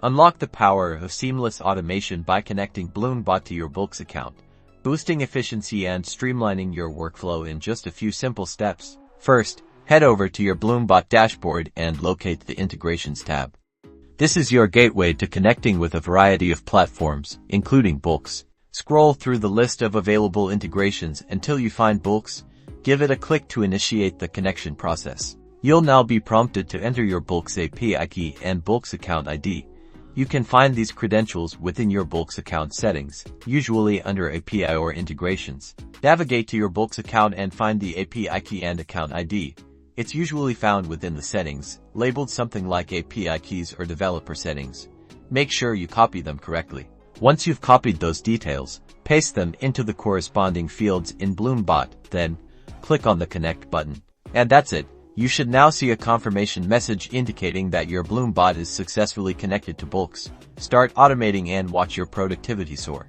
Unlock the power of seamless automation by connecting Bullx to your Bullx account, boosting efficiency and streamlining your workflow in just a few simple steps. First, head over to your Bullx dashboard and locate the Integrations tab. This is your gateway to connecting with a variety of platforms, including Bullx. Scroll through the list of available integrations until you find Bullx. Give it a click to initiate the connection process. You'll now be prompted to enter your Bullx API key and Bullx account ID. You can find these credentials within your Bullx account settings, usually under API or integrations. Navigate to your Bullx account and find the API key and account ID. It's usually found within the settings, labeled something like API keys or developer settings. Make sure you copy them correctly. Once you've copied those details, paste them into the corresponding fields in Bullx, then click on the Connect button. And that's it. You should now see a confirmation message indicating that your Bullx is successfully connected to Bullx. Start automating and watch your productivity soar.